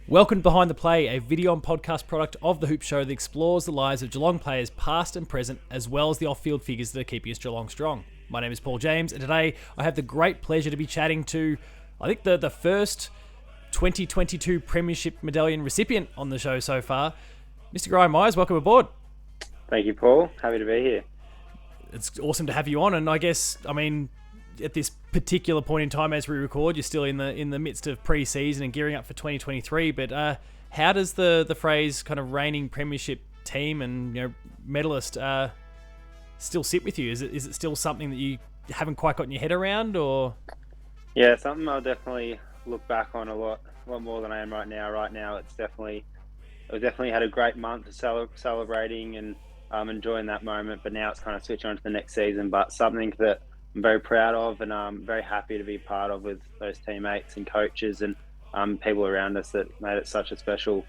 Welcome to Behind the Play, a video and podcast product of The Hoop Show that explores the lives of Geelong players past and present, as well as the off-field figures that are keeping us Geelong strong. My name is Paul James, and today I have the great pleasure to be chatting to, I think, the first 2022 Premiership Medallion recipient on the show so far, Mr. Gryan Miers. Welcome aboard. Thank you, Paul. Happy to be here. It's awesome to have you on, and I guess, at this particular point in time as we record, you're still in the midst of pre-season and gearing up for 2023. But how does the phrase kind of reigning premiership team and medalist still sit with you? Is it still something that you haven't quite gotten your head around, or? Yeah, something I'll definitely look back on a lot more than I am right now. Right now, we definitely had a great month of celebrating and enjoying that moment. But now it's kind of switching on to the next season. But something that I'm very proud of, and I'm very happy to be part of with those teammates and coaches and people around us that made it such a special,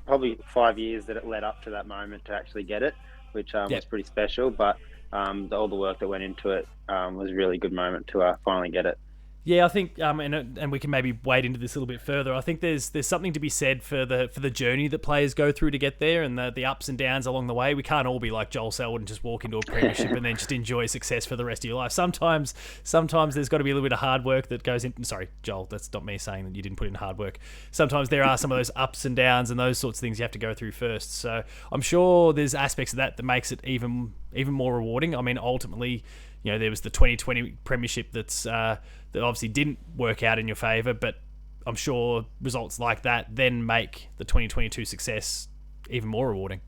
probably 5 years that it led up to that moment to actually get it, which was pretty special. But all the work that went into it was a really good moment to finally get it. Yeah, I think, and we can maybe wade into this a little bit further. I think there's something to be said for the journey that players go through to get there, and the ups and downs along the way. We can't all be like Joel Selwood and just walk into a premiership and then just enjoy success for the rest of your life. Sometimes there's got to be a little bit of hard work that goes in. Sorry, Joel, that's not me saying that you didn't put in hard work. Sometimes there are some of those ups and downs and those sorts of things you have to go through first. So I'm sure there's aspects of that makes it even more rewarding. I mean, ultimately, there was the 2020 premiership that obviously didn't work out in your favour, but I'm sure results like that then make the 2022 success even more rewarding.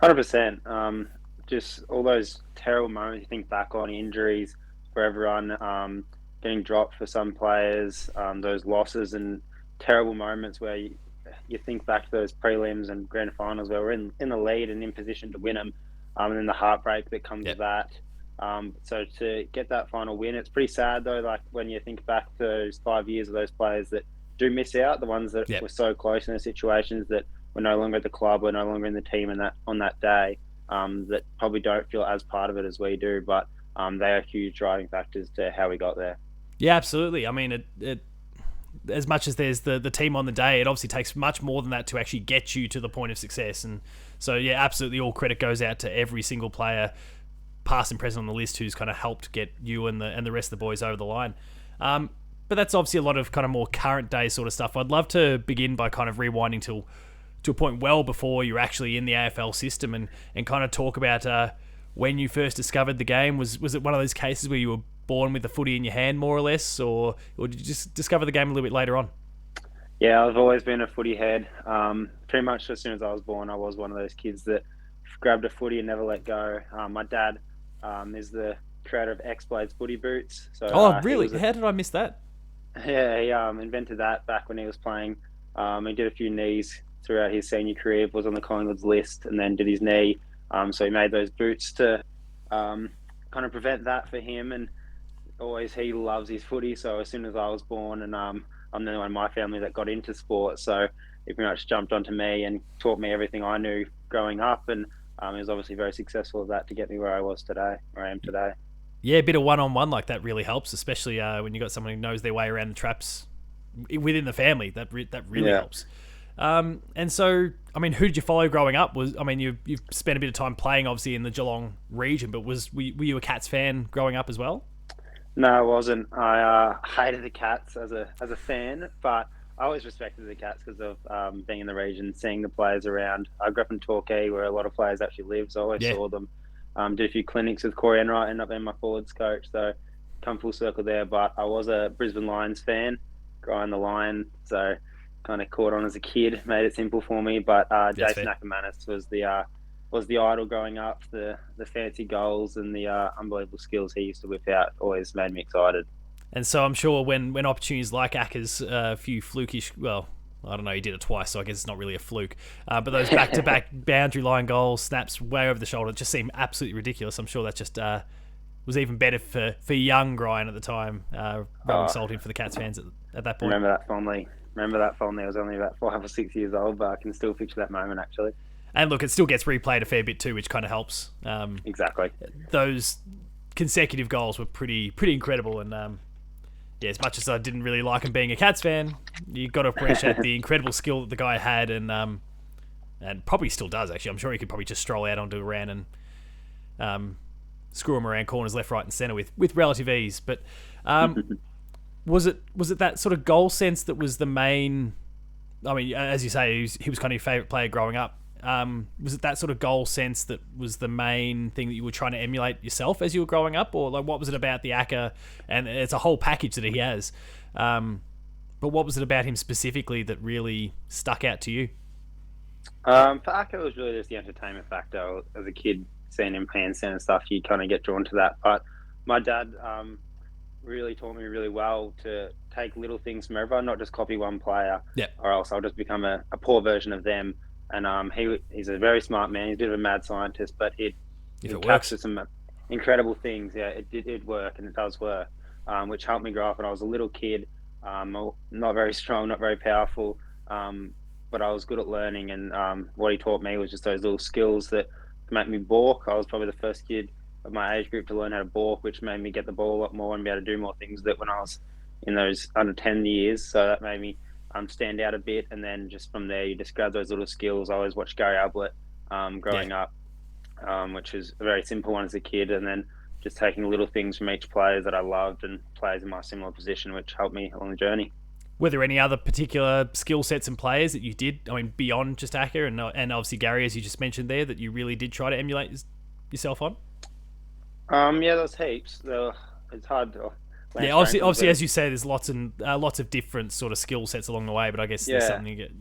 100%. Just all those terrible moments you think back on, injuries for everyone, getting dropped for some players, those losses and terrible moments where you think back to those prelims and grand finals where we're in the lead and in position to win them, and then the heartbreak that comes with that. So to get that final win, it's pretty sad though, like when you think back to those 5 years of those players that do miss out, the ones that were so close in the situations that were no longer at the club, were no longer in the team on that day, that probably don't feel as part of it as we do, but they are huge driving factors to how we got there. Yeah, absolutely. I mean, it as much as there's the team on the day, it obviously takes much more than that to actually get you to the point of success. And so, yeah, absolutely all credit goes out to every single player, past and present on the list, who's kind of helped get you and the rest of the boys over the line. But that's obviously a lot of kind of more current day sort of stuff. I'd love to begin by kind of rewinding to a point well before you're actually in the AFL system and kind of talk about when you first discovered the game. Was it one of those cases where you were born with the footy in your hand, more or less, or did you just discover the game a little bit later on? Yeah, I've always been a footy head. Pretty much as soon as I was born, I was one of those kids that grabbed a footy and never let go. My dad is the creator of X-Blades footy boots. So, really? How did I miss that? Yeah, he invented that back when he was playing. He did a few knees throughout his senior career, was on the Collingwood's list, and then did his knee. So he made those boots to kind of prevent that for him. And he loves his footy. So as soon as I was born, and I'm the only one in my family that got into sport, so he pretty much jumped onto me and taught me everything I knew growing up. And he was obviously very successful at that to get me where I am today. Yeah, a bit of one-on-one like that really helps, especially when you got someone who knows their way around the traps within the family. That really helps. And so, I mean, who did you follow growing up? You've spent a bit of time playing, obviously, in the Geelong region, but were you a Cats fan growing up as well? No, I wasn't. I hated the Cats as a fan, but I always respected the Cats because of being in the region, seeing the players around. I grew up in Torquay, where a lot of players actually live, so I always saw them. Did a few clinics with Corey Enright, ended up being my forwards coach, so come full circle there. But I was a Brisbane Lions fan, growing the Lion, so kind of caught on as a kid, made it simple for me. But Jason Ackermanis was the idol growing up. The fancy goals and the unbelievable skills he used to whip out always made me excited. And so I'm sure when opportunities like Acker's, a few flukish, well, I don't know, he did it twice, so I guess it's not really a fluke. But those back-to-back boundary line goals, snaps way over the shoulder, just seemed absolutely ridiculous. I'm sure that just was even better for young Gryan at the time, rubbing salt in for the Cats fans at that point. Remember that fondly. I was only about 5 or 6 years old, but I can still picture that moment, actually. And look, it still gets replayed a fair bit too, which kind of helps. Exactly. Those consecutive goals were pretty incredible, and yeah, as much as I didn't really like him being a Cats fan, you got to appreciate the incredible skill that the guy had, and probably still does actually. I'm sure he could probably just stroll out onto a round and screw him around corners left, right, and centre with relative ease. But was it that sort of goal sense that was the main? I mean, as you say, he was kind of your favourite player growing up. Was it that sort of goal sense that was the main thing that you were trying to emulate yourself as you were growing up, or like what was it about the Acker? And it's a whole package that he has. But what was it about him specifically that really stuck out to you? For Acker, it was really just the entertainment factor. As a kid, seeing him handstand and stuff, you kind of get drawn to that. But my dad really taught me really well to take little things from everyone, not just copy one player, or else I'll just become a poor version of them. And he's a very smart man. He's a bit of a mad scientist, but he captured some incredible things. Yeah, it work, and it does work, which helped me grow up. When I was a little kid, not very strong, not very powerful, but I was good at learning. And what he taught me was just those little skills that make me balk. I was probably the first kid of my age group to learn how to balk, which made me get the ball a lot more and be able to do more things that when I was in those under 10 years. So that made me stand out a bit, and then just from there you just grab those little skills. I always watched Gary Ablett growing up, which is a very simple one as a kid, and then just taking little things from each player that I loved and players in my similar position, which helped me along the journey. Were there any other particular skill sets and players that you did, I mean, beyond just Acker and obviously Gary, as you just mentioned there, that you really did try to emulate yourself on? Yeah, there's heaps. It's hard to... Yeah, obviously, as you say, there's lots of different sort of skill sets along the way, but I guess there's something you get,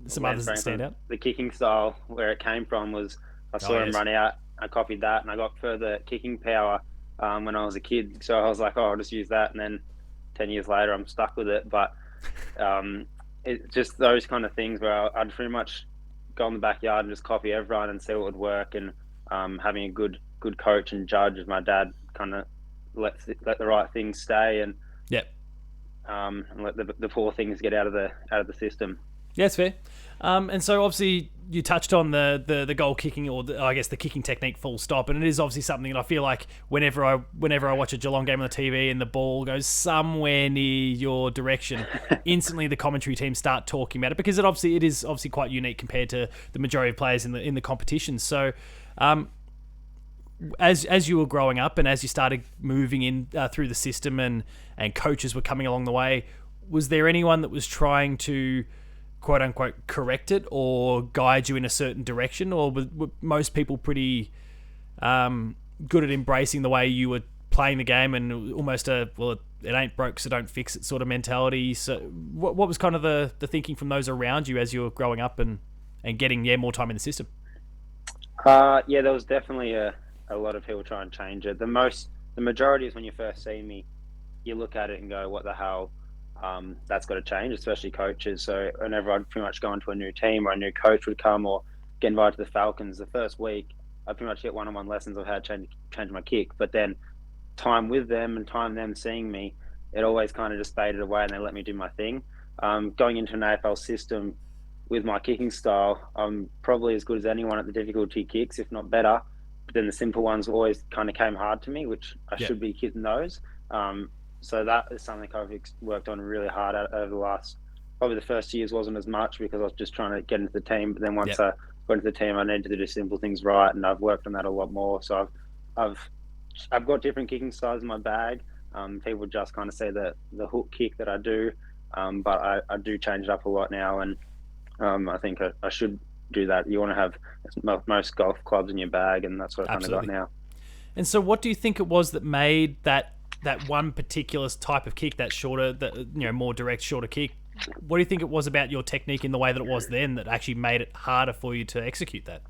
some others that stand out. The kicking style, where it came from, was I saw him run out, I copied that, and I got further kicking power when I was a kid. So I was like, I'll just use that, and then 10 years later, I'm stuck with it. But it's just those kind of things where I'd pretty much go in the backyard and just copy everyone and see what would work. And having a good coach and judge as my dad kind of let the right things stay and and let the poor things get out of the system. Yeah, it's fair. And so obviously you touched on the goal kicking, or I guess the kicking technique, full stop, and it is obviously something that I feel like whenever I watch a Geelong game on the TV and the ball goes somewhere near your direction, instantly the commentary team start talking about it, because it is obviously quite unique compared to the majority of players in the competition. So as you were growing up and as you started moving in through the system and coaches were coming along the way, was there anyone that was trying to quote unquote correct it or guide you in a certain direction, or were most people pretty good at embracing the way you were playing the game and almost it ain't broke so don't fix it sort of mentality? So what was kind of the thinking from those around you as you were growing up and getting more time in the system? There was definitely a lot of people try and change it. The majority is when you first see me, you look at it and go, what the hell? That's got to change, especially coaches. So whenever I'd pretty much go into a new team or a new coach would come or get invited to the Falcons, the first week I'd pretty much get one-on-one lessons of how to change my kick. But then time with them and time them seeing me, it always kind of just faded away and they let me do my thing. Going into an AFL system with my kicking style, I'm probably as good as anyone at the difficulty kicks, if not better. But then the simple ones always kind of came hard to me, which I should be hitting those. So that is something I've worked on really hard over the last, probably the first years wasn't as much because I was just trying to get into the team. But then once I got into the team, I needed to do simple things right, and I've worked on that a lot more. So I've got different kicking styles in my bag. People just kind of say the hook kick that I do, but I do change it up a lot now, and I think I should do that. You want to have most golf clubs in your bag, and that's what I've kind of got now. And so what do you think it was that made that one particular type of kick, that shorter, more direct, shorter kick? What do you think it was about your technique in the way that it was then that actually made it harder for you to execute that?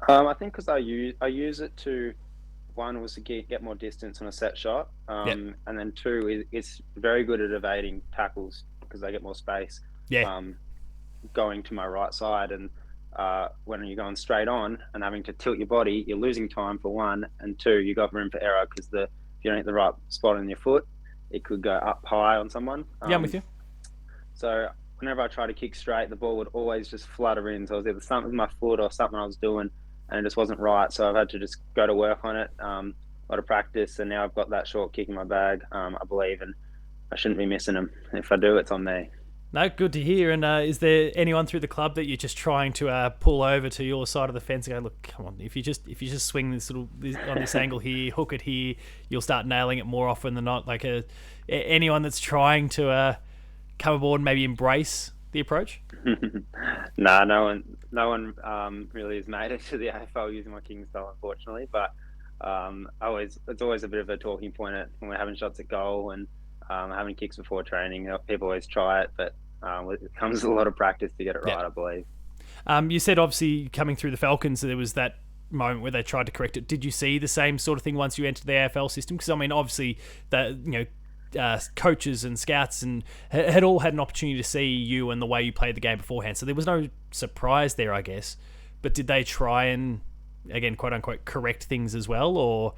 I think because I use it to, one was to get more distance on a set shot, and then two, it's very good at evading tackles because they get more space. Going to my right side, and when you're going straight on and having to tilt your body, you're losing time for one, and two, you got room for error because if you don't hit the right spot on your foot, it could go up high on someone. I'm with you. So whenever I try to kick straight, the ball would always just flutter in. So it was either something with my foot or something I was doing, and it just wasn't right. So I've had to just go to work on it. lot of practice, and now I've got that short kick in my bag, I believe, and I shouldn't be missing them. If I do, it's on me. No, good to hear. And is there anyone through the club that you're just trying to pull over to your side of the fence and go, look, come on, if you just swing on this angle here, hook it here, you'll start nailing it more often than not. Like anyone that's trying to come aboard and maybe embrace the approach? Nah, no one really has made it to the AFL using my kicking style, unfortunately. But it's always a bit of a talking point when we're having shots at goal and having kicks before training. People always try it, but it comes with a lot of practice to get it right, I believe. You said obviously coming through the Falcons, there was that moment where they tried to correct it. Did you see the same sort of thing once you entered the AFL system? Because I mean, obviously that coaches and scouts and had all had an opportunity to see you and the way you played the game beforehand, so there was no surprise there, I guess. But did they try and, again, quote unquote, correct things as well, or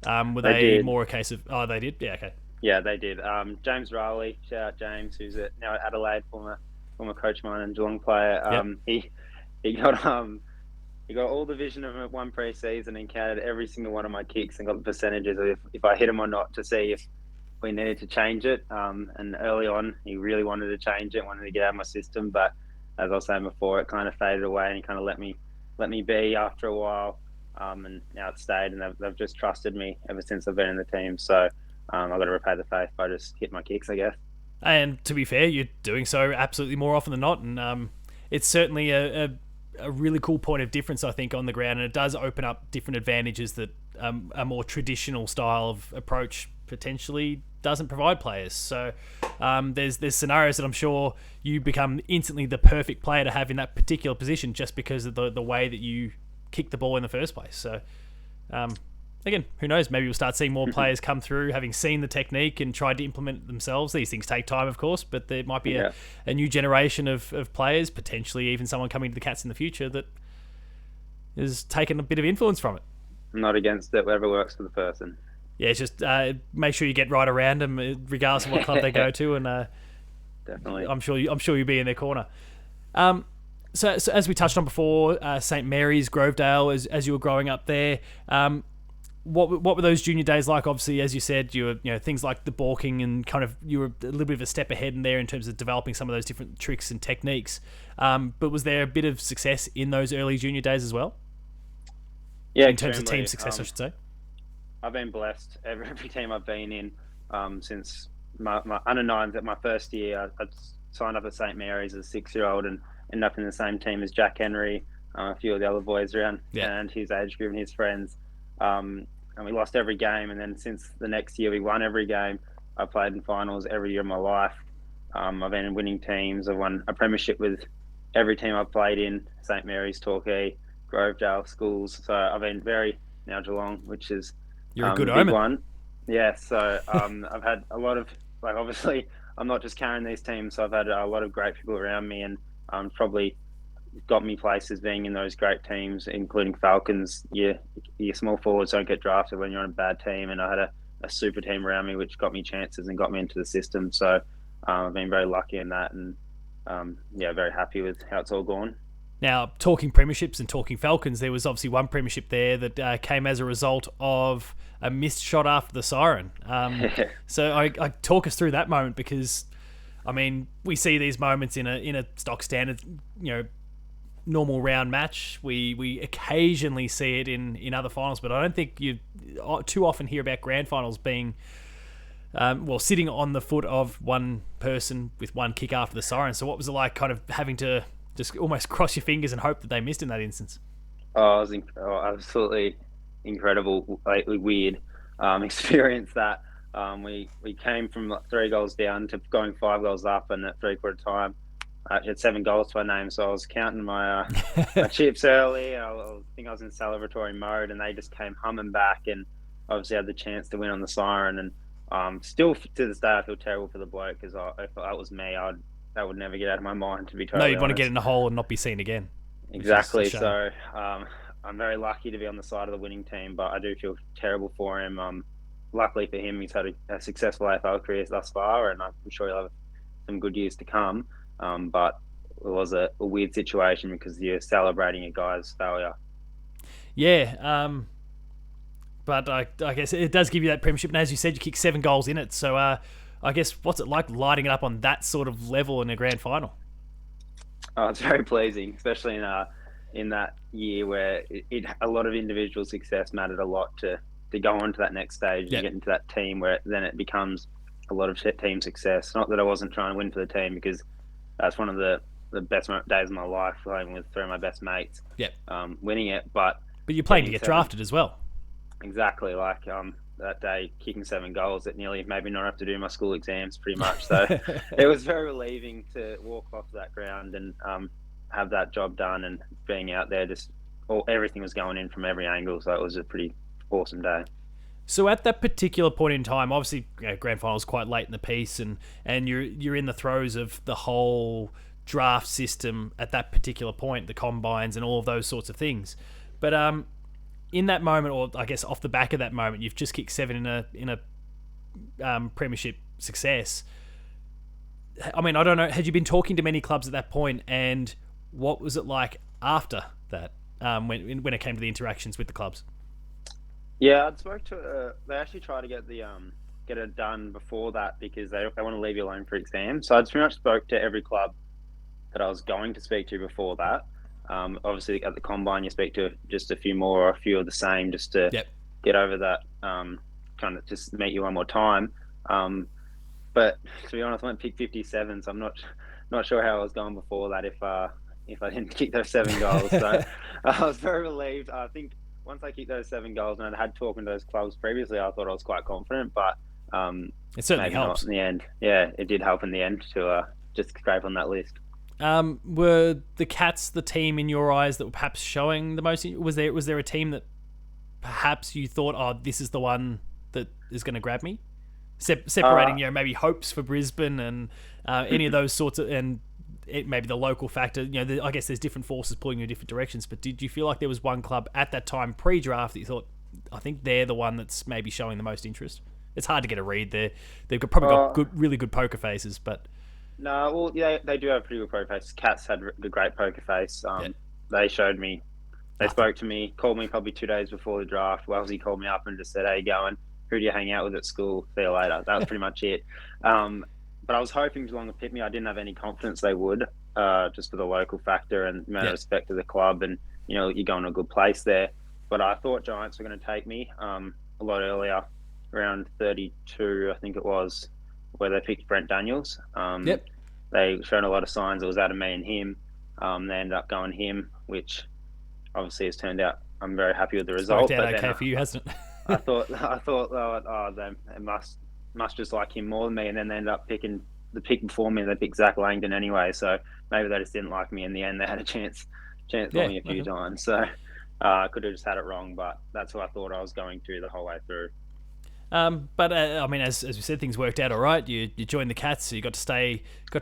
were they more a case of they did? Yeah, okay. Yeah, they did. James Riley, shout out James, who's now at Adelaide, former coach of mine and Geelong player. He got all the vision of one pre-season and counted every single one of my kicks and got the percentages of if I hit them or not to see if we needed to change it. And early on, he really wanted to change it, wanted to get out of my system. But as I was saying before, it kind of faded away and he kind of let me be after a while. And now it's stayed, and they've just trusted me ever since I've been in the team. So I've got to repay the faith by just hit my kicks, I guess. And to be fair, you're doing so absolutely more often than not. And it's certainly a really cool point of difference, I think, on the ground. And it does open up different advantages that a more traditional style of approach potentially doesn't provide players. So there's scenarios that I'm sure you become instantly the perfect player to have in that particular position just because of the way that you kick the ball in the first place. So again, who knows? Maybe we'll start seeing more players come through, having seen the technique and tried to implement it themselves. These things take time, of course, but there might be a new generation of players, potentially even someone coming to the Cats in the future that has taken a bit of influence from it. I'm not against it, whatever works for the person. Yeah, it's just make sure you get right around them, regardless of what club they go to, and definitely, I'm sure you'll be in their corner. So as we touched on before, St Mary's, Grovedale, as you were growing up there, what were those junior days like? Obviously, as you said, you were things like the balking and kind of you were a little bit of a step ahead in there in terms of developing some of those different tricks and techniques. But was there a bit of success in those early junior days as well? Yeah, in terms of team success, I should say. I've been blessed every team I've been in since my under-9s. At my first year, I signed up at St Mary's as a 6-year-old and ended up in the same team as Jack Henry, a few of the other boys around and his age group and his friends. And we lost every game. And then since the next year, we won every game. I played in finals every year of my life. I've been in winning teams. I've won a premiership with every team I've played in, St Mary's, Torquay, Grovedale, Schools. So I've been now Geelong, which is you're a good big one. Yeah, so I've had a lot of, obviously, I'm not just carrying these teams, so I've had a lot of great people around me and probably got me places being in those great teams, including Falcons. Your small forwards don't get drafted when you're on a bad team, and I had a super team around me which got me chances and got me into the system. So I've been very lucky in that and, very happy with how it's all gone. Now, talking premierships and talking Falcons, there was obviously one premiership there that came as a result of a missed shot after the siren. So I talk us through that moment because, I mean, we see these moments in a stock standard, normal round match. We occasionally see it in other finals, but I don't think you too often hear about grand finals being, sitting on the foot of one person with one kick after the siren. So what was it like kind of having to just almost cross your fingers and hope that they missed in that instance? Oh, it was absolutely incredible, weird experience that. We came from 3 goals down to going 5 goals up, and at 3/4 time, I had 7 goals to my name. So I was counting my chips early. I think I was in celebratory mode, and they just came humming back, and obviously had the chance to win on the siren. And still to this day, I feel terrible for the bloke because if that was me, that would never get out of my mind, to be totally honest. No, you'd want to get in a hole and not be seen again. Exactly. So I'm very lucky to be on the side of the winning team, but I do feel terrible for him. Luckily for him, he's had a successful AFL career thus far, and I'm sure he'll have some good years to come. But it was a weird situation because you're celebrating a guy's failure. Yeah. But I guess it does give you that premiership. And as you said, you kicked 7 goals in it. So I guess what's it like lighting it up on that sort of level in a grand final? Oh, it's very pleasing, especially in that year where a lot of individual success mattered a lot to go on to that next stage and get into that team where then it becomes a lot of team success. Not that I wasn't trying to win for the team, because that's one of the best days of my life, playing with 3 of my best mates. Yep. Winning it, but you're playing to get drafted as well. Exactly, like that day, kicking 7 goals, it nearly made me not have to do my school exams, pretty much. So it was very relieving to walk off that ground and have that job done, and being out there, everything was going in from every angle. So it was a pretty awesome day. So at that particular point in time, obviously, grand final is quite late in the piece, and you're in the throes of the whole draft system at that particular point, the combines and all of those sorts of things. But in that moment, or I guess off the back of that moment, you've just kicked 7 in a premiership success. I mean, I don't know. Had you been talking to many clubs at that point, and what was it like after that when it came to the interactions with the clubs? Yeah, I'd spoke to. They actually tried to get it done before that, because they want to leave you alone for exams. So I'd pretty much spoke to every club that I was going to speak to before that. Obviously, at the combine, you speak to just a few more, or a few of the same, just to get over that. Trying to just meet you one more time. But to be honest, I went pick 57, so I'm not sure how I was going before that if I didn't kick those 7 goals. So I was very relieved. I think once I kicked those 7 goals, and I had talking to those clubs previously, I thought I was quite confident. But it certainly helps in the end. Yeah, it did help in the end to just scrape on that list. Were the Cats the team in your eyes that were perhaps showing the most? Was there a team that perhaps you thought, oh, this is the one that is going to grab me? Separating, maybe hopes for Brisbane and any of those sorts of, and maybe the local factor. I guess there's different forces pulling you in different directions. But did you feel like there was one club at that time pre-draft that you thought, I think they're the one that's maybe showing the most interest? It's hard to get a read there. They've got really good poker faces, but. No, well, yeah, they do have pretty good poker faces. Cats had a great poker face. They showed me, they spoke to me, called me probably 2 days before the draft. Wellesley called me up and just said, "How you going? Who do you hang out with at school? See you later." That was pretty much it. But I was hoping Geelong would pick me. I didn't have any confidence they would, just for the local factor and amount of respect to the club, and you're going to a good place there. But I thought Giants were going to take me a lot earlier, around 32, I think it was, where they picked Brent Daniels. They showed a lot of signs it was out of me and him. They ended up going him, which obviously has turned out. I'm very happy with the result. It's worked out okay for you, hasn't it? I thought, they must just like him more than me, and then they ended up picking the pick before me. They picked Zach Langdon anyway, so maybe they just didn't like me in the end. They had a chance on me a few times, so I could have just had it wrong. But that's what I thought I was going to the whole way through. But I mean, as we said, things worked out all right. You joined the Cats, so you got to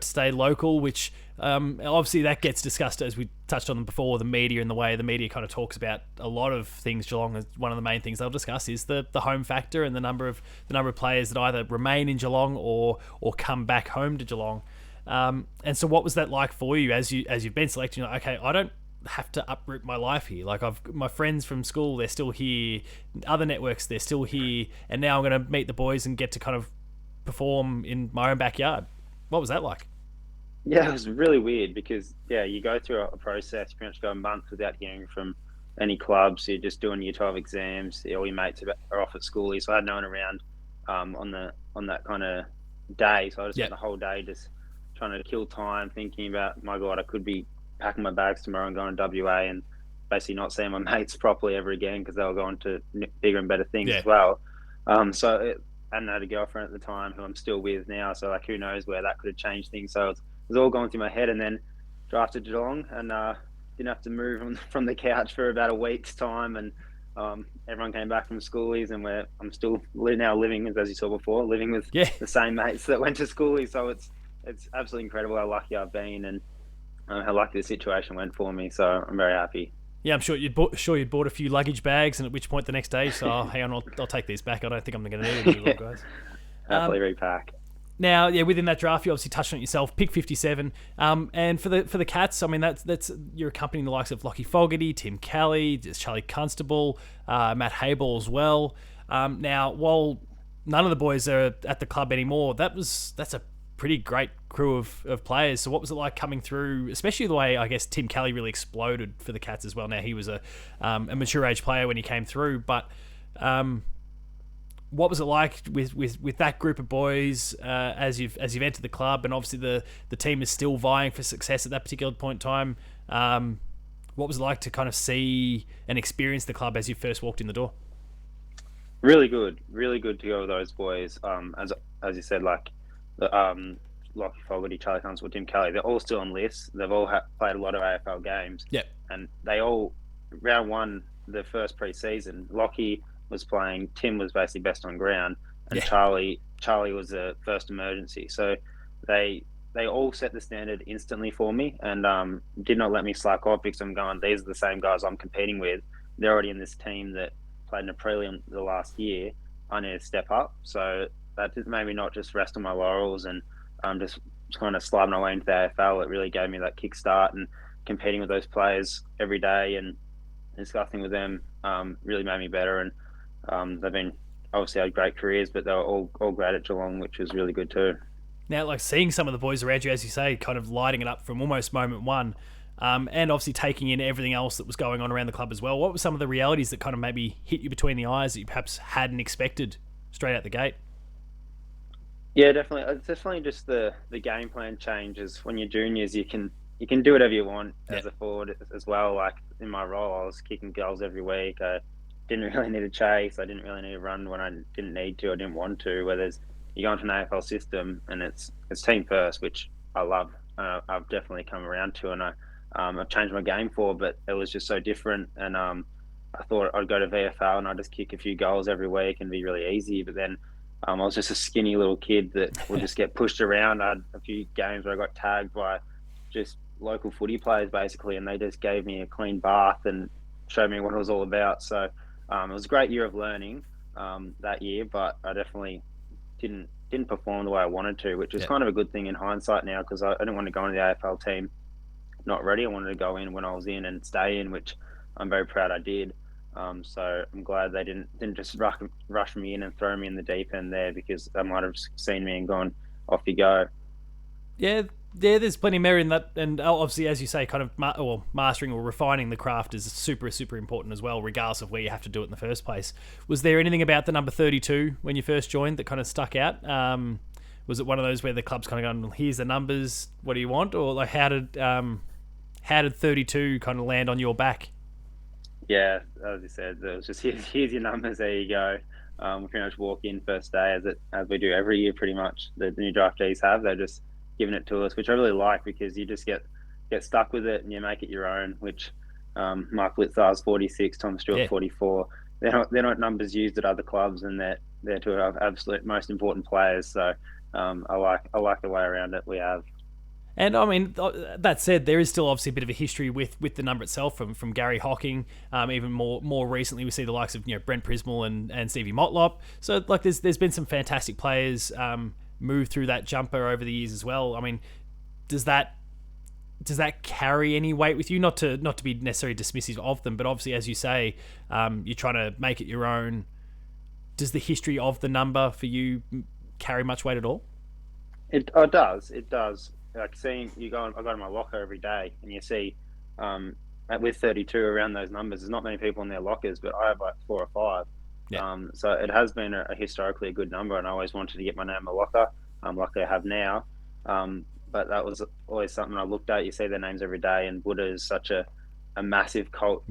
stay local, which obviously that gets discussed, as we touched on them before, the media and the way the media kind of talks about a lot of things. Geelong is one of the main things they'll discuss is the home factor and the number of players that either remain in Geelong or come back home to Geelong. And so, what was that like for you as you've been selected? You're like, okay, I don't have to uproot my life here. Like, my friends from school, they're still here. Other networks, they're still here. And now I'm going to meet the boys and get to kind of perform in my own backyard. What was that like? Yeah, it was really weird because, you go through a process. You pretty much go a month without hearing from any clubs. You're just doing year 12 exams. All your mates are off at school. So I had no one around on that kind of day. So I just spent the whole day just trying to kill time, thinking about, my God, I could be packing my bags tomorrow and going to WA and basically not seeing my mates properly ever again because they were going to bigger and better things as well. I hadn't had a girlfriend at the time who I'm still with now, so like who knows where that could have changed things. So it was all going through my head, and then drafted Geelong and didn't have to move from the couch for about a week's time, and everyone came back from schoolies, and I'm still now living, as you saw before, living with the same mates that went to schoolies. So it's absolutely incredible how lucky I've been and how lucky the situation went for me. So I'm very happy. Yeah, I'm sure you'd bought a few luggage bags, and at which point the next day, so hang on, I'll take these back. I don't think I'm going to need them anymore, guys. Happily repack. Now, yeah, within that draft, you obviously touched on it yourself, pick 57. And for the Cats, I mean, that's you're accompanying the likes of Lockie Fogarty, Tim Kelly, Charlie Constable, Matt Habel as well. Now, while none of the boys are at the club anymore, that's a pretty great crew of players. So what was it like coming through, especially the way, I guess, Tim Kelly really exploded for the Cats as well? Now, he was a mature age player when he came through, but what was it like with that group of boys as you've entered the club, and obviously the team is still vying for success at that particular point in time? What was it like to kind of see and experience the club as you first walked in the door? Really good to go with those boys. As you said, like the Lockie Fogarty, Charlie Constable, Tim Kelly, they're all still on lists. They've all played a lot of AFL games. Yeah, and they all round one the first pre-season. Lockie was playing, Tim was basically best on ground, and yeah. Charlie was the first emergency. So they all set the standard instantly for me, and did not let me slack off, because I'm going, these are the same guys I'm competing with. They're already in this team that played in a prelim the last year. I need to step up. So that just made me not just rest on my laurels and just kind of slide my way into the AFL. It really gave me that kickstart, and competing with those players every day and discussing with them really made me better. And they've been obviously had great careers, but they were all great at Geelong, which was really good too. Now, like seeing some of the boys around you, as you say, kind of lighting it up from almost moment one, and obviously taking in everything else that was going on around the club as well. What were some of the realities that kind of maybe hit you between the eyes that you perhaps hadn't expected straight out the gate? Yeah, definitely. It's definitely just the game plan changes. When you're juniors, you can do whatever you want as a forward as well. Like in my role, I was kicking goals every week. I didn't really need to chase. I didn't really need to run when I didn't need to. I didn't want to. Whereas you go into an AFL system and it's team first, which I love. I've definitely come around to, and I've changed my game for. But it was just so different, and I thought I'd go to VFL and I'd just kick a few goals every week and be really easy. But then I was just a skinny little kid that would just get pushed around. I had a few games where I got tagged by just local footy players basically, and they just gave me a clean bath and showed me what it was all about. So it was a great year of learning that year, but I definitely didn't perform the way I wanted to, which is kind of a good thing in hindsight now, because I didn't want to go into the AFL team not ready. I wanted to go in when I was in and stay in, which I'm very proud I did. So I'm glad they didn't just rush me in and throw me in the deep end there, because they might have seen me and gone, off you go. Yeah, there's plenty of merit in that, and obviously, as you say, kind of mastering or refining the craft is super, super important as well, regardless of where you have to do it in the first place. Was there anything about the number 32 when you first joined that kind of stuck out? Was it one of those where the club's kind of going, here's the numbers, what do you want? Or like how did 32 kind of land on your back? Yeah, as you said, it was just here's your numbers, there you go. We pretty much walk in first day as we do every year pretty much. The new draftees have, they're just giving it to us, which I really like, because you just get stuck with it and you make it your own, which Mark Litzar's 46, Tom Stewart 44. They're not numbers used at other clubs, and they're two of our absolute most important players. So I like the way around it we have. And I mean, that said, there is still obviously a bit of a history with the number itself from Gary Hocking. Even more recently, we see the likes of Brent Prismal and Stevie Motlop. So like, there's been some fantastic players move through that jumper over the years as well. I mean, does that carry any weight with you? Not to be necessarily dismissive of them, but obviously, as you say, you're trying to make it your own. Does the history of the number for you carry much weight at all? It does. Like seeing I go to my locker every day, and you see with 32 around those numbers, there's not many people in their lockers, but I have like 4 or 5. Yeah. So it has been a historically a good number, and I always wanted to get my name in my locker, like I have now. But that was always something I looked at. You see their names every day, and Buddha is such a massive cult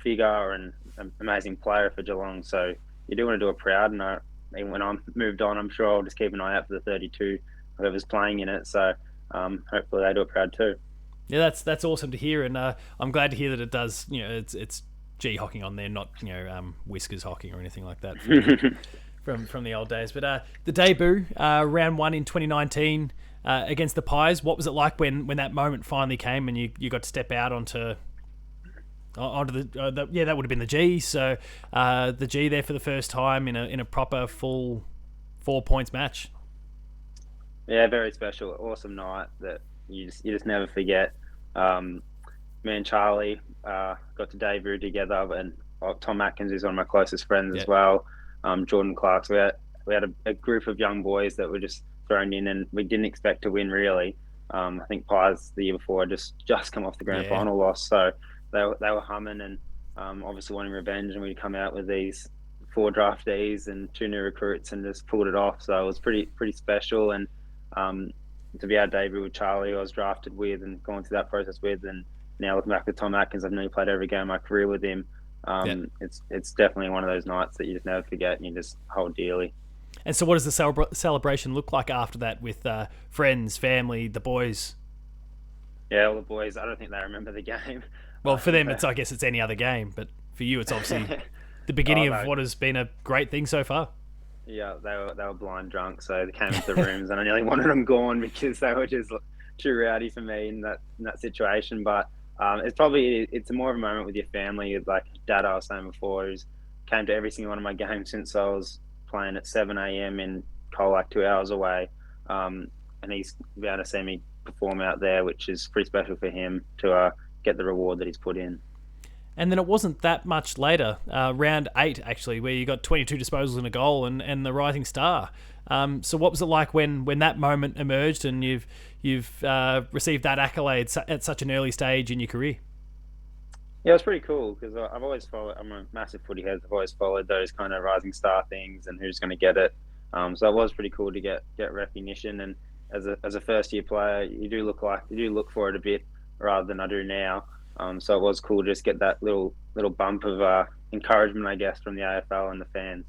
figure and an amazing player for Geelong. So you do want to do it proud, and even when I'm moved on, I'm sure I'll just keep an eye out for the 32, whoever's playing in it. So hopefully they do it proud too. Yeah, that's awesome to hear, and I'm glad to hear that it does. It's G Hocking on there, not Whiskers Hocking or anything like that from the old days. But the debut, round 1 in 2019 against the Pies. What was it like when that moment finally came and you got to step out onto the that would have been the G. So the G there for the first time in a proper full 4 points match. Yeah, very special, awesome night that you just never forget. Um, Me and Charlie got to debut together, and Tom Atkins is one of my closest friends Yeah. as well. Jordan Clark. So we had a group of young boys that were just thrown in, and we didn't expect to win really. I think Pies the year before had just come off the grand Yeah. final loss, so they were humming and obviously wanting revenge, and we'd come out with these four draftees and two new recruits and just pulled it off. So it was pretty special, and um, to be our debut with Charlie, I was drafted with and going through that process with, and now looking back at Tom Atkins, I've nearly played every game of my career with him. Yeah. It's definitely one of those nights that you just never forget and you just hold dearly. And so, what does the celebration look like after that with friends, family, the boys? Yeah, all the boys. I don't think they remember the game. Well, I for think them, it's I guess it's any other game, but for you, it's obviously they. the beginning Oh of no, what has been a great thing so far. yeah, they were blind drunk, so they came into the rooms, and I nearly wanted them gone because they were just too rowdy for me in that situation. But it's more of a moment with your family. Like Dad, I was saying before, who's came to every single one of my games since I was playing at 7 a.m. in Colac, 2 hours away, and he's been able to see me perform out there, which is pretty special for him to get the reward that he's put in. And then it wasn't that much later, round 8 actually, where you got 22 disposals and a goal and the rising star. So what was it like when that moment emerged and you've received that accolade at such an early stage in your career? Yeah, it was pretty cool because I've always followed. I'm a massive footy head. I've always followed those kind of rising star things and who's going to get it. So it was pretty cool to get recognition. And as a first year player, you do look for it a bit rather than I do now. So it was cool to just get that little bump of encouragement, I guess, from the AFL and the fans.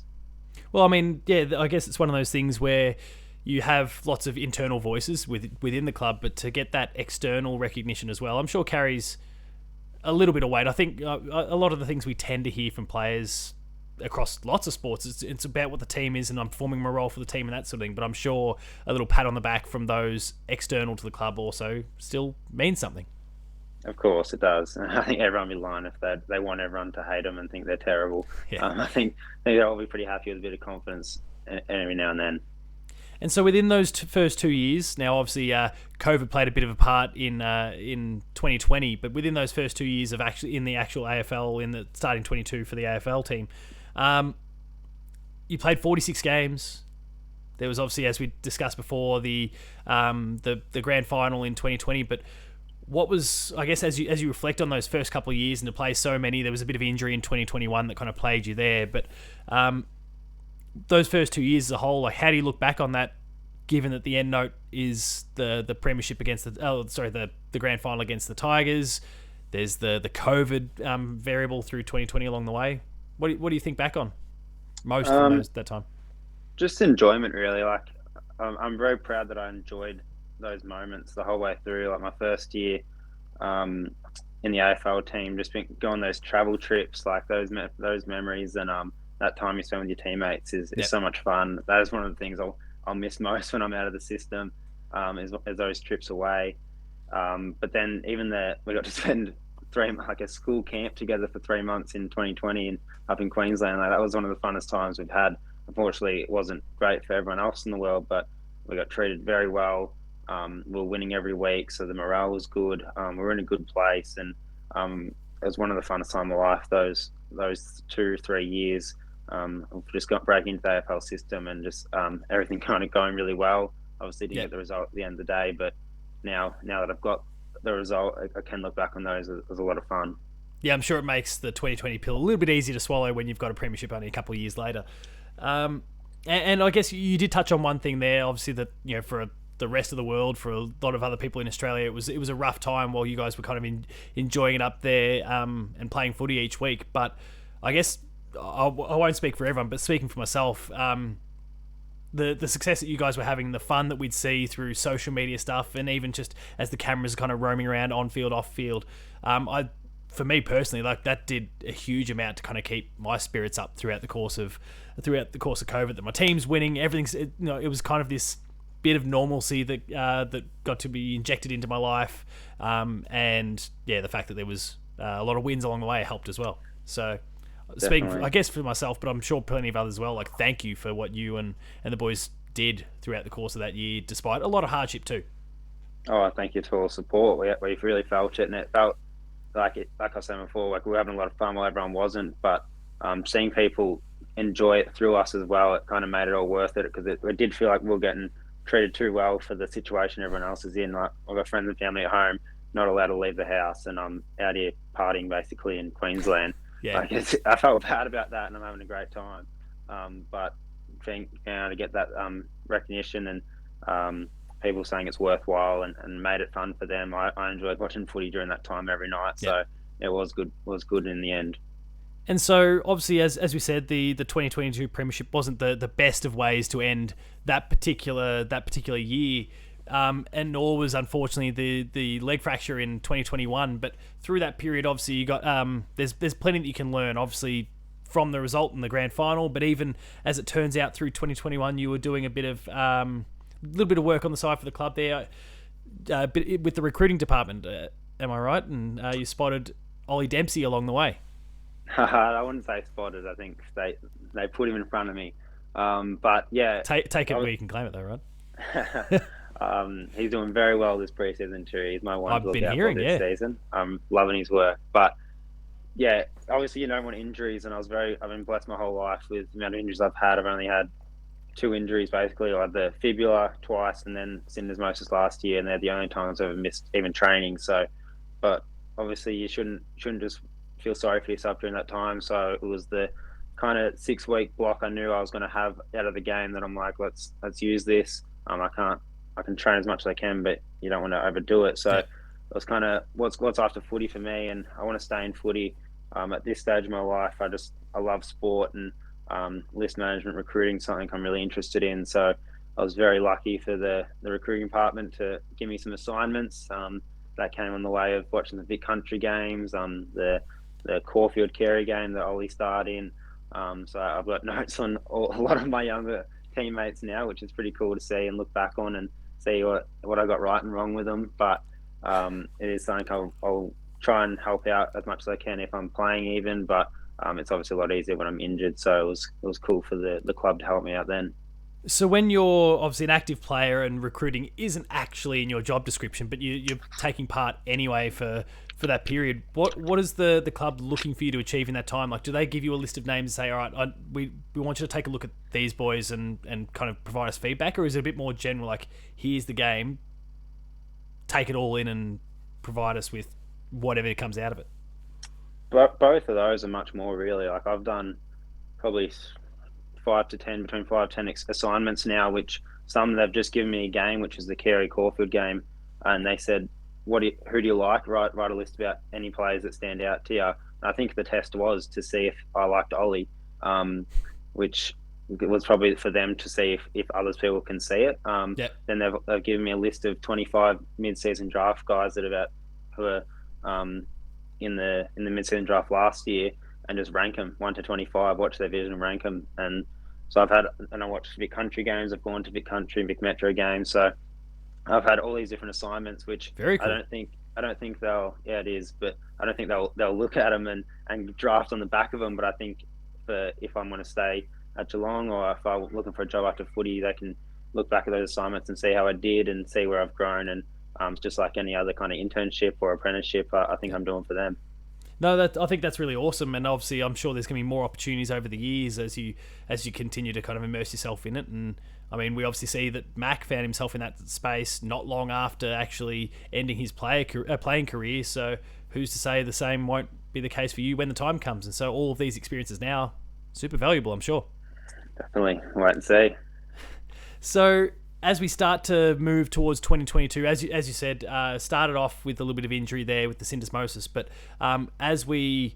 Well, I mean, yeah, I guess it's one of those things where you have lots of internal voices within the club, but to get that external recognition as well, I'm sure carries a little bit of weight. I think a lot of the things we tend to hear from players across lots of sports, it's about what the team is and I'm performing my role for the team and that sort of thing. But I'm sure a little pat on the back from those external to the club also still means something. Of course, it does. I think everyone would be lying if they want everyone to hate them and think they're terrible. Yeah. I think they'll all be pretty happy with a bit of confidence every now and then. And so within those first 2 years, now obviously COVID played a bit of a part in 2020, but within those first 2 years of actually in the actual AFL, in the starting 22 for the AFL team, you played 46 games. There was obviously, as we discussed before, the grand final in 2020. But what was, I guess, as you reflect on those first couple of years and to play so many, there was a bit of injury in 2021 that kind of plagued you there. But those first 2 years as a whole, like how do you look back on that, given that the end note is the premiership against the grand final against the Tigers? There's the COVID variable through 2020 along the way. What do you think back on most from that time? Just enjoyment, really. Like I'm very proud that I enjoyed those moments the whole way through. Like my first year in the AFL team, just going those travel trips, like those memories, and that time you spend with your teammates is so much fun. That is one of the things I'll miss most when I'm out of the system, is those trips away. But then even we got to spend a school camp together for 3 months in 2020 and up in Queensland. Like, that was one of the funnest times we've had. Unfortunately, it wasn't great for everyone else in the world, but we got treated very well. We were winning every week, so the morale was good. We were in a good place, and it was one of the funnest time of my life. Those 2-3 years, just got breaking into the AFL system and just everything kind of going really well. Obviously, didn't get the result at the end of the day, but now that I've got the result, I can look back on those as a lot of fun. Yeah, I'm sure it makes the 2020 pill a little bit easier to swallow when you've got a premiership only a couple of years later. And I guess you did touch on one thing there, obviously, that for the rest of the world, for a lot of other people in Australia, it was a rough time while you guys were kind of enjoying it up there and playing footy each week. But I guess I won't speak for everyone, but speaking for myself, the success that you guys were having, the fun that we'd see through social media stuff, and even just as the cameras are kind of roaming around on field, off field, for me personally, like that did a huge amount to kind of keep my spirits up throughout the course of COVID. That my team's winning, everything's it was kind of this bit of normalcy that got to be injected into my life, and yeah, the fact that there was a lot of wins along the way helped as well. So speaking, I guess, for myself, but I'm sure plenty of others as well. Like, thank you for what you and the boys did throughout the course of that year, despite a lot of hardship too. Oh, thank you for all the support. We really felt it, and it felt like I was saying before, like we were having a lot of fun while everyone wasn't. But seeing people enjoy it through us as well, it kind of made it all worth it, because it did feel like we were getting treated too well for the situation everyone else is in. Like, I've got friends and family at home, not allowed to leave the house, and I'm out here partying basically in Queensland. Yeah. Like, I felt bad about that, and I'm having a great time. But being able to get that recognition and people saying it's worthwhile and made it fun for them. I enjoyed watching footy during that time every night, so it was good in the end. And so, obviously, as we said, the 2022 premiership wasn't the best of ways to end that particular year, and nor was, unfortunately, the leg fracture in 2021. But through that period, obviously, you got there's plenty that you can learn, obviously, from the result in the grand final. But even as it turns out, through 2021, you were doing a little bit of work on the side for the club there, with the recruiting department. Am I right? And you spotted Ollie Dempsey along the way. I wouldn't say spotted. I think they put him in front of me. But yeah, take it where you can claim it, though, right? He's doing very well this preseason too. He's my one to look out for this season. I'm loving his work. But yeah, obviously you don't want injuries, and I've been blessed my whole life with the amount of injuries I've had. I've only had 2 injuries basically. I had the fibula twice, and then syndesmosis last year, and they're the only times I've ever missed even training. So, but obviously you shouldn't just feel sorry for yourself during that time. So it was the kind of 6-week block I knew I was going to have out of the game that I'm like, let's use this. I can train as much as I can, but you don't want to overdo it. So it was kind of what's after footy for me, and I want to stay in footy. At this stage of my life, I love sport, and list management, recruiting, something I'm really interested in. So I was very lucky for the recruiting department to give me some assignments that came on the way of watching the Vic Country games, the Caulfield Carey game that Ollie starred in. So I've got notes on a lot of my younger teammates now, which is pretty cool to see and look back on and see what I got right and wrong with them. But it is something I'll try and help out as much as I can if I'm playing even. But it's obviously a lot easier when I'm injured. So it was cool for the club to help me out then. So when you're obviously an active player and recruiting isn't actually in your job description, but you're taking part anyway for that period, what is the club looking for you to achieve in that time? Like, do they give you a list of names and say, all right, we want you to take a look at these boys and kind of provide us feedback? Or is it a bit more general, like, here's the game, take it all in and provide us with whatever comes out of it? But both of those are much more, really. Like, I've done probably 5 to 10, between 5 to 10 assignments now, which some they've just given me a game, which is the Carey Caulfield game, and they said, who do you like? Write a list about any players that stand out to you. And I think the test was to see if I liked Ollie, which was probably for them to see if other people can see it. Then they've given me a list of 25 mid-season draft guys who are in the mid-season draft last year, and just rank them 1 to 25, watch their vision and rank them. And so I watched Vic Country games. I've gone to Vic Country and Vic Metro games. So I've had all these different assignments, which very cool. I don't think they'll. Yeah, it is, but I don't think they'll look at them and draft on the back of them. But I think if I'm going to stay at Geelong, or if I'm looking for a job after footy, they can look back at those assignments and see how I did and see where I've grown. And just like any other kind of internship or apprenticeship, I think I'm doing for them. No, I think that's really awesome, and obviously I'm sure there's going to be more opportunities over the years as you continue to kind of immerse yourself in it. And I mean, we obviously see that Mac found himself in that space not long after actually ending his playing career. So who's to say the same won't be the case for you when the time comes? And so all of these experiences now, super valuable, I'm sure. Definitely, wait and see. So as we start to move towards 2022, as you said, started off with a little bit of injury there with the syndesmosis, but as we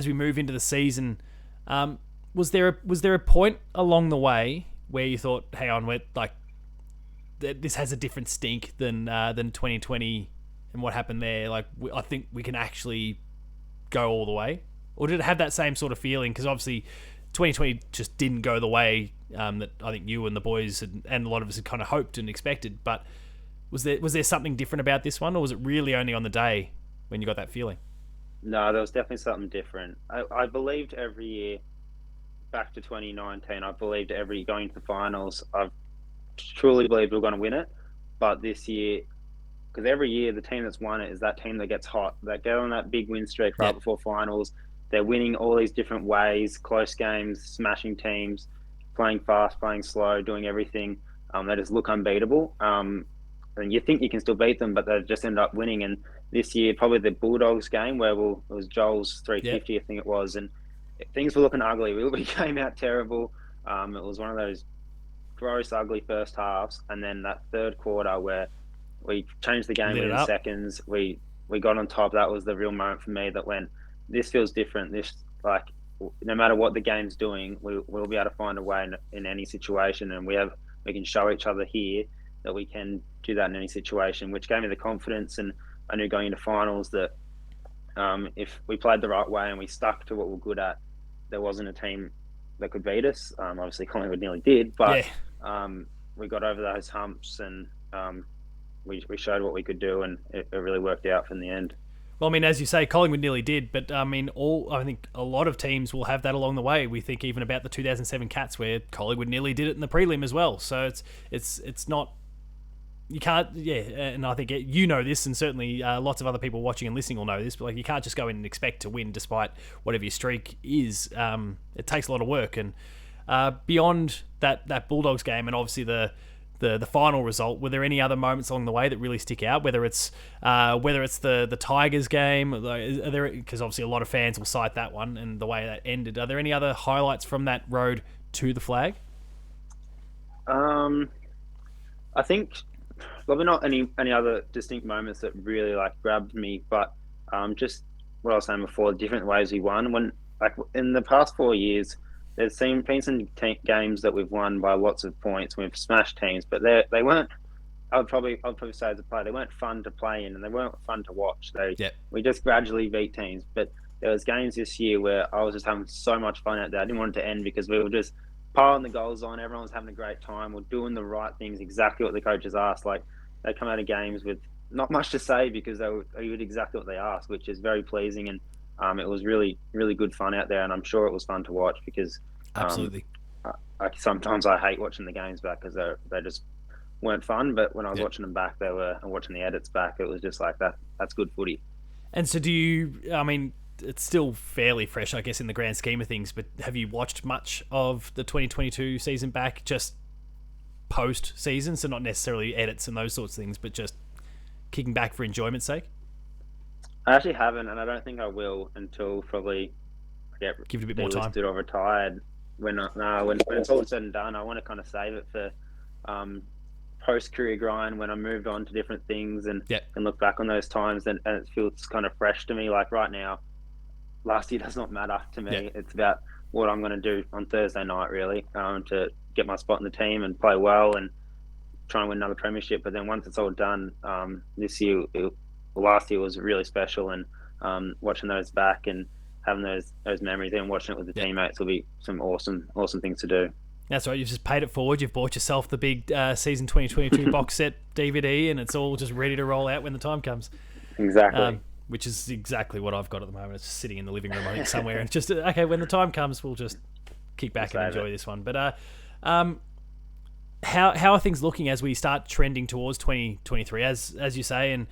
move into the season, was there a point along the way where you thought, hang on, this has a different stink than 2020 and what happened there? Like, I think we can actually go all the way, or did it have that same sort of feeling? Because obviously 2020 just didn't go the way that I think you and the boys and a lot of us had kind of hoped and expected. But was there something different about this one, or was it really only on the day when you got that feeling? No, there was definitely something different. I believed every year back to 2019. I believed going to the finals. truly believed we were going to win it. But this year, because every year the team that's won it is that team that gets hot, that go on that big win streak right before finals. They're winning all these different ways, close games, smashing teams, playing fast, playing slow, doing everything. They just look unbeatable. And you think you can still beat them, but they just end up winning. And this year, probably the Bulldogs game where it was Joel's 350, I think it was, and things were looking ugly. We came out terrible. It was one of those gross, ugly first halves, and then that third quarter where we changed the game within seconds. We got on top. That was the real moment for me that went, this feels different. This, like, no matter what the game's doing, we'll be able to find a way in any situation, and we can show each other here that we can do that in any situation, which gave me the confidence. And I knew going into finals that if we played the right way and we stuck to what we're good at, there wasn't a team that could beat us. Obviously, Collingwood nearly did, but we got over those humps, and we showed what we could do, and it really worked out in the end. Well, I mean, as you say, Collingwood nearly did, but I mean, I think a lot of teams will have that along the way. We think even about the 2007 Cats, where Collingwood nearly did it in the prelim as well. So it's not, you can't, and I think you know this, and certainly lots of other people watching and listening will know this, but like, you can't just go in and expect to win despite whatever your streak is. It takes a lot of work, and beyond that Bulldogs game, and obviously the final result, were there any other moments along the way that really stick out? Whether it's the Tigers game, because obviously a lot of fans will cite that one and the way that ended. Are there any other highlights from that road to the flag? I think probably not any other distinct moments that really like grabbed me, but just what I was saying before, different ways we won. When, like, in the past 4 years, there's been some games that we've won by lots of points. We've smashed teams, but they weren't. I'd probably say as a player, they weren't fun to play in, and they weren't fun to watch. We just gradually beat teams. But there was games this year where I was just having so much fun out there. I didn't want it to end because we were just piling the goals on. Everyone was having a great time. We're doing the right things, exactly what the coaches asked. Like, they come out of games with not much to say because they did exactly what they asked, which is very pleasing. And it was really, really good fun out there, and I'm sure it was fun to watch because absolutely. Sometimes I hate watching the games back because they just weren't fun. But when I was watching them back, and watching the edits back, it was just like that. That's good footy. And so, do you? I mean, it's still fairly fresh, I guess, in the grand scheme of things. But have you watched much of the 2022 season back, just post season? So not necessarily edits and those sorts of things, but just kicking back for enjoyment's sake. I actually haven't, and I don't think I will until probably give it a bit more time or retired. When it's all said and done, I want to kind of save it for post-career grind when I moved on to different things and look back on those times, and it feels kind of fresh to me. Like right now, last year does not matter to me. It's about what I'm going to do on Thursday night, really, to get my spot in the team and play well and try and win another premiership. But then once it's all done, last year was really special, and watching those back and having those memories and watching it with the teammates will be some awesome things to do. That's right. You've just paid it forward. You've bought yourself the big season 2022 box set DVD, and it's all just ready to roll out when the time comes. Exactly. Which is exactly what I've got at the moment. It's just sitting in the living room, I think, somewhere. And just, okay, when the time comes, we'll just kick back and enjoy this one. But how are things looking as we start trending towards 2023? As you say, and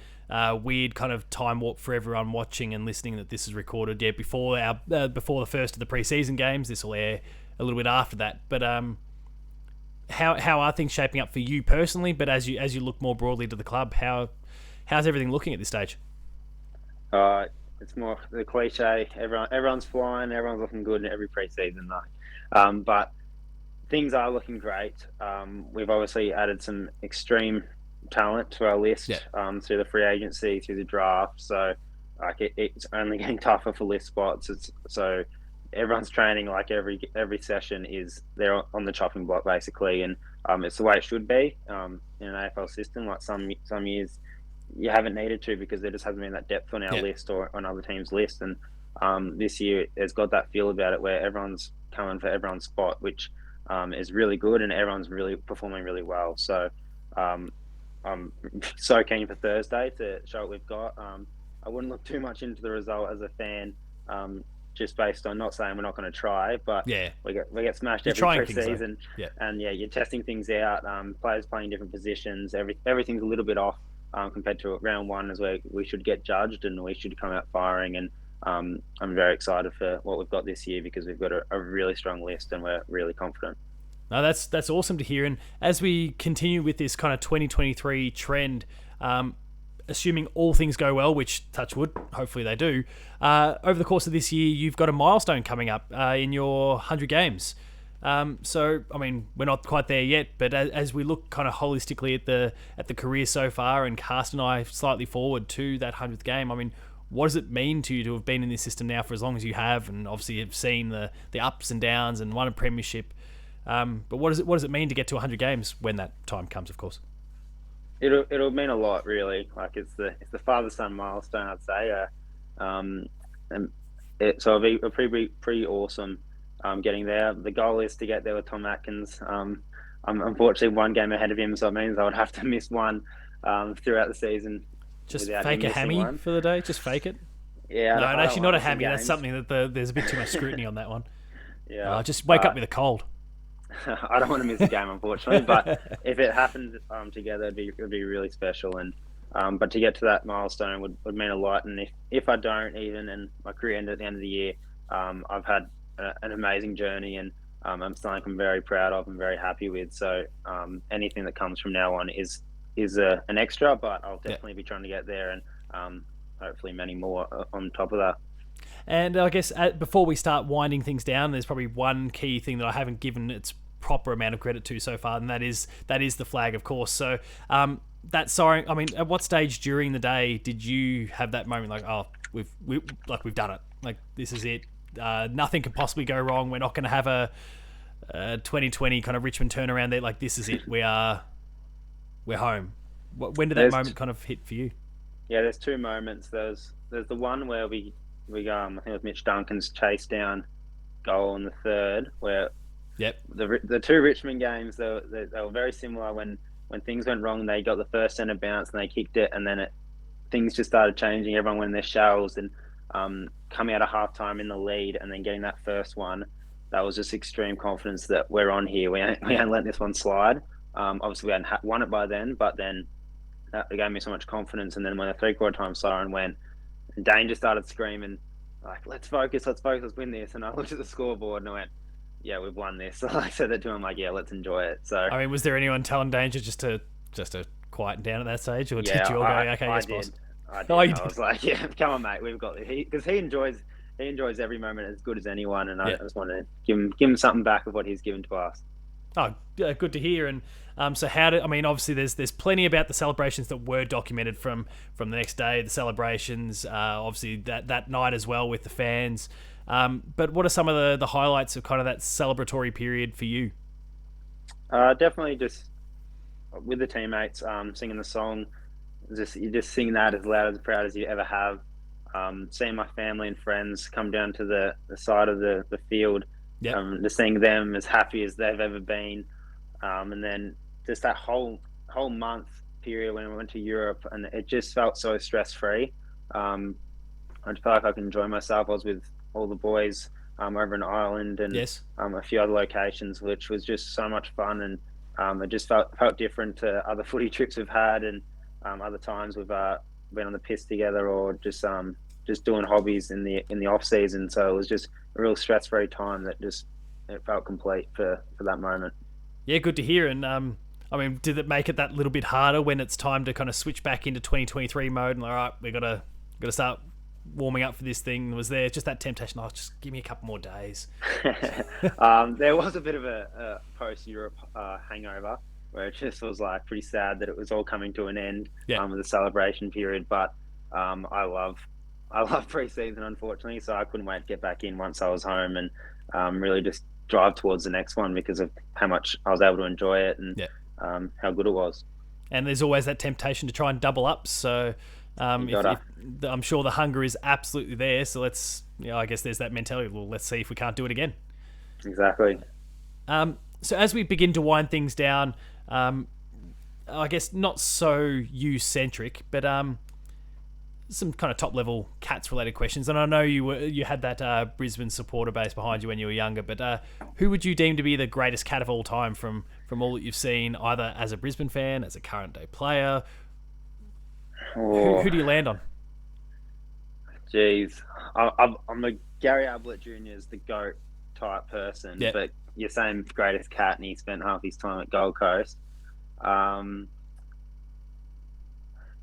weird kind of time warp for everyone watching and listening that this is recorded before the first of the preseason games. This will air a little bit after that. But how are things shaping up for you personally? But as you look more broadly to the club, how's everything looking at this stage? It's more the cliche. Everyone's flying. Everyone's looking good in every preseason night. But things are looking great. We've obviously added some extreme talent to our list through the free agency, through the draft. So it's only getting tougher for list spots. So everyone's training like every session is they're on the chopping block basically, and it's the way it should be in an AFL system. Like some years you haven't needed to because there just hasn't been that depth on our list or on other teams' list, and this year it's got that feel about it where everyone's coming for everyone's spot, which is really good, and everyone's really performing really well. So I'm so keen for Thursday to show what we've got. I wouldn't look too much into the result as a fan, just based on not saying we're not going to try, but Yeah. we get smashed You're every trying things, though. preseason, Yeah. and yeah, you're testing things out. Players playing different positions. Everything's a little bit off compared to round one, as where we should get judged and we should come out firing. And I'm very excited for what we've got this year because we've got a really strong list and we're really confident. No, that's awesome to hear. And as we continue with this kind of 2023 trend, assuming all things go well, which touch wood, hopefully they do, over the course of this year, you've got a milestone coming up in your 100 games. So, I mean, we're not quite there yet, but as we look kind of holistically at the career so far, and cast and I slightly forward to that 100th game, I mean, what does it mean to you to have been in this system now for as long as you have, and obviously you've seen the ups and downs and won a premiership? But what does it mean to get to 100 games when that time comes, of course? It'll mean a lot, really. Like it's the father son milestone, I'd say. And so it'll be pretty awesome. Getting there. The goal is to get there with Tom Atkins. I'm unfortunately one game ahead of him, so it means I would have to miss one throughout the season. Just fake a hammy for the day. Just fake it. Yeah. No, actually not a hammy. That's something that there's a bit too much scrutiny on that one. Yeah. Just wake up with a cold. I don't want to miss a game, unfortunately. But if it happened together, it'd be really special. And but to get to that milestone would mean a lot. And if I don't even, and my career ended at the end of the year, I've had an amazing journey, and I'm something I'm very proud of and very happy with. So anything that comes from now on is an extra, but I'll definitely be trying to get there, and hopefully many more on top of that. And I guess before we start winding things down, there's probably one key thing that I haven't given its proper amount of credit to so far, and that is the flag, of course. So that siren. I mean, at what stage during the day did you have that moment, like, oh, we've done it, like this is it, nothing can possibly go wrong, we're not going to have a 2020 kind of Richmond turnaround there, like this is it, we're home? When did that moment kind of hit for you? Yeah, there's two moments. There's the one where we I think it was Mitch Duncan's chase down goal in the third, where the two Richmond games they were very similar. When things went wrong, they got the first centre bounce and they kicked it, and then things just started changing. Everyone went in their shells, and coming out of halftime in the lead, and then getting that first one, that was just extreme confidence that we're on here. We ain't let this one slide. Obviously we hadn't won it by then, but then that gave me so much confidence. And then when the 3/4 time siren went, and Dane just started screaming, like, let's focus, let's win this. And I looked at the scoreboard and I went, yeah, we've won this. So I said that to him, like, yeah, let's enjoy it. So I mean, was there anyone telling Danger just to quieten down at that stage, or did you all go, okay, yes, boss? I did. I was like, yeah, come on, mate, we've got this. Because he enjoys every moment as good as anyone, and I just want to give him something back of what he's given to us. Oh, good to hear. And so obviously there's plenty about the celebrations that were documented from the next day, the celebrations, obviously that night as well with the fans. But what are some of the highlights of kind of that celebratory period for you? Definitely just with the teammates, singing the song. You just sing that as loud, as proud as you ever have. Seeing my family and friends come down to the side of the field, just seeing them as happy as they've ever been, and then just that whole month period when we went to Europe, and it just felt so stress free. I just felt like I could enjoy myself. I was with all the boys over in Ireland and a few other locations, which was just so much fun, and it just felt different to other footy trips we've had, and other times we've been on the piss together, or just doing hobbies in the off season. So it was just a real stress free time that it felt complete for that moment. Yeah, good to hear. And did it make it that little bit harder when it's time to kind of switch back into 2023 mode and all right, we gotta start warming up for this thing? Was there just that temptation? Oh, just give me a couple more days. There was a bit of a post Europe hangover, where it just was like pretty sad that it was all coming to an end with the celebration period. But I love pre-season, unfortunately, so I couldn't wait to get back in once I was home and really just drive towards the next one because of how much I was able to enjoy it and how good it was. And there's always that temptation to try and double up. So I'm sure the hunger is absolutely there. So I guess there's that mentality. Well, let's see if we can't do it again. Exactly. So as we begin to wind things down, I guess not so you-centric, but some kind of top level Cats related questions. And I know you had that Brisbane supporter base behind you when you were younger, but who would you deem to be the greatest Cat of all time from all that you've seen, either as a Brisbane fan, as a current day player? Who do you land on? Jeez, I'm a Gary Ablett Jr. is the GOAT type person, but you're saying greatest Cat, and he spent half his time at Gold Coast.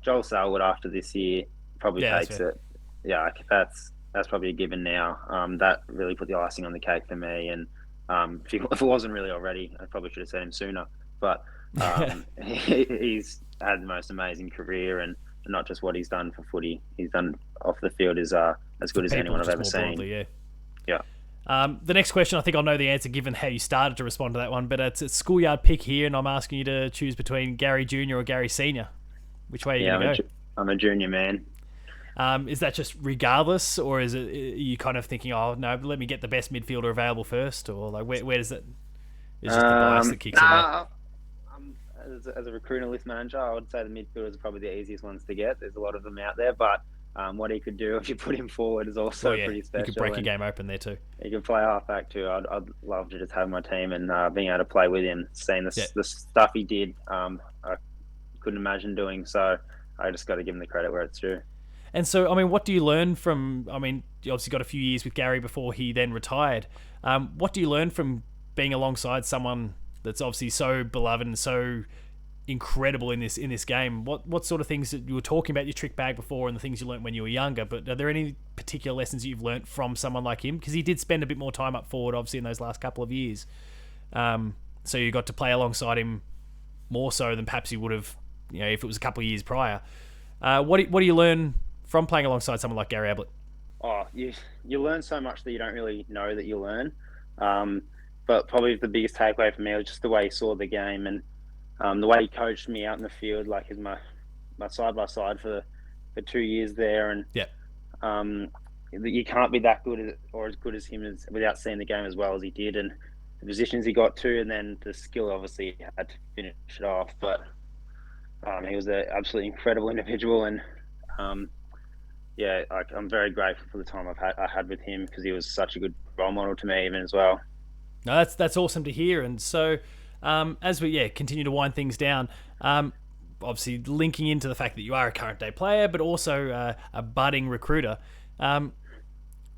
Joel Selwood after this year probably takes it. Yeah, that's probably a given now. That really put the icing on the cake for me. And if it wasn't really already, I probably should have said him sooner. But he's had the most amazing career, and not just what he's done for footy. He's done off the field is as good as anyone I've ever seen. Broadly, yeah. The next question, I think I'll know the answer given how you started to respond to that one, but it's a schoolyard pick here, and I'm asking you to choose between Gary Jr. or Gary Sr. Which way are you going to go? I'm a junior man. Is that just regardless, or is it are you kind of thinking, oh no, let me get the best midfielder available first, or like where does it? Is just the bias that kicks in there? As a recruiter list manager, I would say the midfielders are probably the easiest ones to get. There's a lot of them out there, but what he could do if you put him forward is also pretty special. You could break a game open there too. He can play halfback too. I'd love to just have my team and being able to play with him, seeing the stuff he did. I couldn't imagine doing, so I just got to give him the credit where it's due. And so, I mean, what do you learn from? I mean, you obviously got a few years with Gary before he then retired. What do you learn from being alongside someone that's obviously so beloved and so incredible in this game? What sort of things that you were talking about your trick bag before and the things you learnt when you were younger? But are there any particular lessons you've learnt from someone like him? Because he did spend a bit more time up forward, obviously, in those last couple of years. So you got to play alongside him more so than perhaps you would have, if it was a couple of years prior. What do you learn from playing alongside someone like Gary Ablett? Oh, you learn so much that you don't really know that you learn. But probably the biggest takeaway for me was just the way he saw the game, and the way he coached me out in the field, like he's my side by side for 2 years there, and you can't be that good or as good as him without seeing the game as well as he did, and the positions he got to, and then the skill obviously had to finish it off. But he was an absolutely incredible individual, and I'm very grateful for the time I had with him, because he was such a good role model to me even as well. No, that's awesome to hear. And so as we continue to wind things down, obviously linking into the fact that you are a current day player, but also a budding recruiter.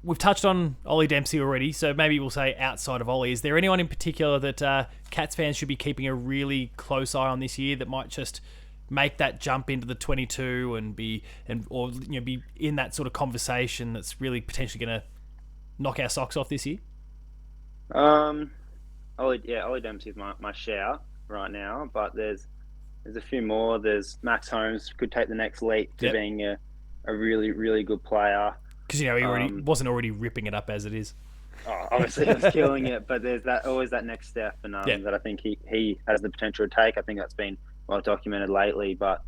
We've touched on Ollie Dempsey already, so maybe we'll say outside of Ollie, is there anyone in particular that Cats fans should be keeping a really close eye on this year that might just make that jump into the 22 and be in that sort of conversation that's really potentially going to knock our socks off this year? Ollie Dempsey is my shout right now, but there's a few more. There's Max Holmes could take the next leap to being a really, really good player. Because he wasn't already ripping it up as it is. Oh, obviously he was killing it, but there's always that next step, and that I think he has the potential to take. I think that's been well documented lately. But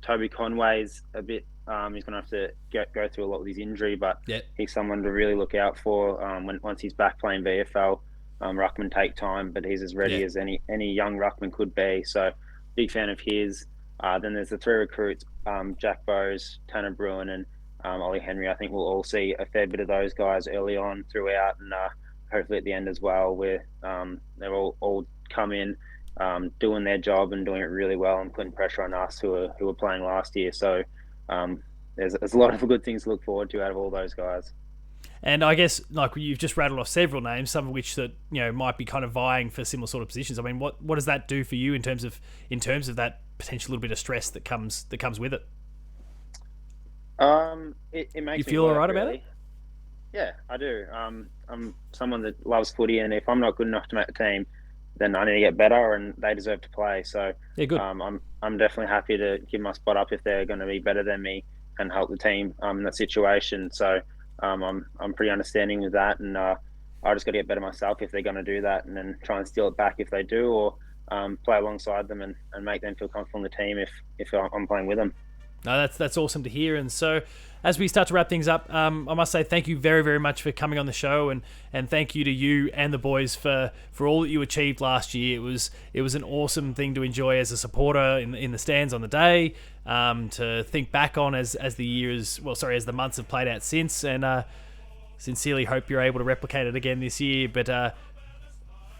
Toby Conway's a bit. He's going to have to go through a lot with his injury, but he's someone to really look out for once he's back playing VFL. Ruckman take time, but he's as ready as any young ruckman could be. So big fan of his. Then there's the three recruits: Jack Bowes, Tanner Bruin, and Ollie Henry. I think we'll all see a fair bit of those guys early on throughout, and hopefully at the end as well, where they're all come in doing their job and doing it really well and putting pressure on us who were playing last year. So there's a lot of good things to look forward to out of all those guys. And I guess, like, you've just rattled off several names, some of which that might be kind of vying for similar sort of positions. I mean, what does that do for you in terms of that potential little bit of stress that comes with it? It makes you feel all right about it? Yeah, I do. I'm someone that loves footy, and if I'm not good enough to make the team, then I need to get better, and they deserve to play. So good. I'm definitely happy to give my spot up if they're going to be better than me and help the team in that situation. So I'm pretty understanding with that, and I just got to get better myself if they're going to do that, and then try and steal it back if they do, or play alongside them and make them feel comfortable in the team if I'm playing with them. No, that's awesome to hear. And so, as we start to wrap things up, I must say thank you very, very much for coming on the show, and thank you to you and the boys for all that you achieved last year. It was an awesome thing to enjoy as a supporter in the stands on the day, to think back on as the months have played out since, and sincerely hope you're able to replicate it again this year. But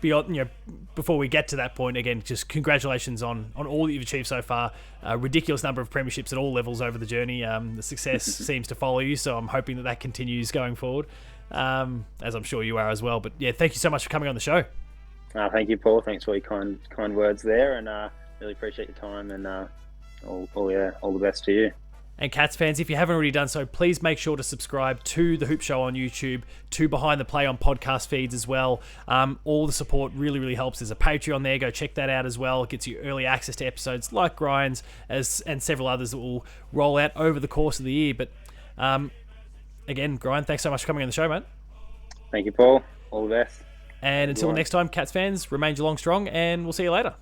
beyond, before we get to that point, again, just congratulations on all that you've achieved so far. A ridiculous number of premierships at all levels over the journey. The success seems to follow you, so I'm hoping that continues going forward, as I'm sure you are as well. But yeah, thank you so much for coming on the show. Thank you, Paul. Thanks for your kind words there, and really appreciate your time, and all the best to you. And Cats fans, if you haven't already done so, please make sure to subscribe to The Hoop Show on YouTube, to Behind the Play on podcast feeds as well. All the support really, really helps. There's a Patreon there. Go check that out as well. It gets you early access to episodes like Gryan's and several others that will roll out over the course of the year. But again, Gryan, thanks so much for coming on the show, mate. Thank you, Paul. All the best. And until next time, Cats fans, remain Geelong strong, and we'll see you later.